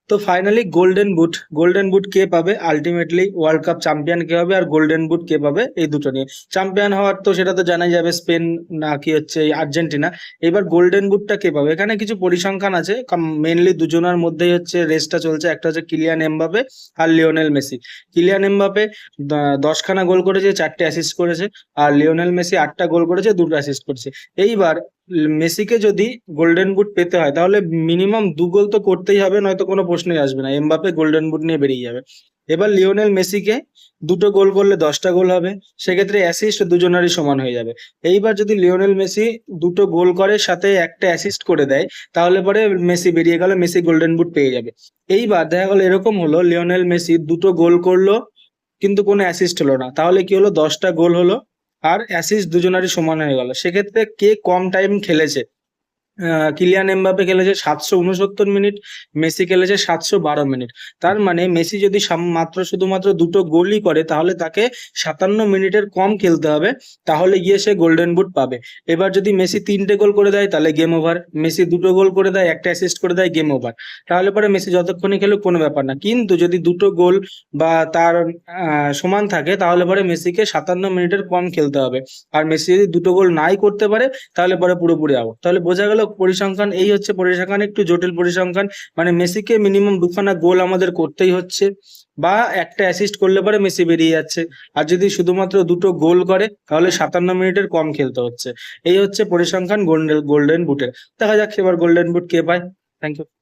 তো finally golden boot কে পাবে ultimately? World cup champion কে হবে আর গোল্ডেন বুট কে পাবে, এই দুটো নিয়ে চ্যাম্পিয়ন হওয়ার তো সেটা তো জানাই যাবে, স্পেন না কি হচ্ছে এই আর্জেন্টিনা। এবার গোল্ডেন বুটটা কে পাবে, এখানে কিছু পরিসংখ্যান আছে। মেনলি দুজনের মধ্যেই হচ্ছে রেসটা চলছে, একটা হচ্ছে কিলিয়ান এমবাপে আর লিওনেল মেসি। কিলিয়ান এমবাপে 10খানা গোল করেছে, 4টে অ্যাসিস্ট করেছে। আর লিওনেল মেসি 8টা গোল করেছে, 2টো অ্যাসিস্ট করেছে। এইবার মেসিকে যদি গোল্ডেন বুট পেতে হয় তাহলে মিনিমাম 2 গোল তো করতেই হবে, নয়তো কোনো প্রশ্নই আসবে না, এমবাপে গোল্ডেন বুট নিয়ে বেরিয়ে যাবে। এবার লিওনেল মেসিকে 2টো গোল করলে 10টা গোল হবে, সেক্ষেত্রে অ্যাসিস্ট দুজনেরই সমান হয়ে যাবে। এইবার যদি লিওনেল মেসি 2টো গোল করে সাথে একটা অ্যাসিস্ট করে দেয়, তাহলে পরে মেসি বেরিয়ে গেল, মেসি গোল্ডেন বুট পেয়ে যাবে। এইবার দেখা গেল এরকম হলো, লিওনেল মেসি 2টো গোল করলো কিন্তু কোনো অ্যাসিস্ট হলো না, তাহলে কি হলো, 10টা গোল হলো আর অ্যাসিস্ট দুজনারই সমান হয়ে গেল। সেক্ষেত্রে কে কম টাইম খেলেছে, কিলিয়ান এমবাপে খেলেছে 769 মিনিট, মেসি খেলেছে 712 মিনিট। তার মানে মেসি যদি শুধুমাত্র 2টো গোলই করে তাহলে তাকে 57 মিনিটের কম খেলতে হবে, তাহলে গিয়ে সে গোল্ডেন বুট পাবে। এবার যদি মেসি 3টে গোল করে দেয় তাহলে গেম ওভার, মেসি 2টো গোল করে দেয়, একটা অ্যাসিস্ট করে দেয়, গেম ওভার। তাহলে পরে মেসি যতক্ষণই খেলুক কোনো ব্যাপার না, কিন্তু যদি 2টো গোল বা তার সমান থাকে তাহলে পরে মেসিকে 57 মিনিটের কম খেলতে হবে। আর মেসি যদি 2টো গোল নাই করতে পারে তাহলে পরে পুরোপুরি আউট। তাহলে বোঝা গেল পরিসংখ্যান এই হচ্ছে, পরিসংখ্যান একটু জটিল পরিসংখ্যান। মানে মেসিকে মিনিমাম 2খানা গোল আমাদের করতেই হচ্ছে, বা একটা অ্যাসিস্ট করলে পরে মেসি বেরিয়ে যাচ্ছে। আর যদি শুধুমাত্র 2টো গোল করে তাহলে 57 মিনিটের কম খেলতে হচ্ছে। এই হচ্ছে পরিসংখ্যান গোল্ডেন বুটের। দেখা যাক এবার গোল্ডেন বুট কে পায়। Thank you.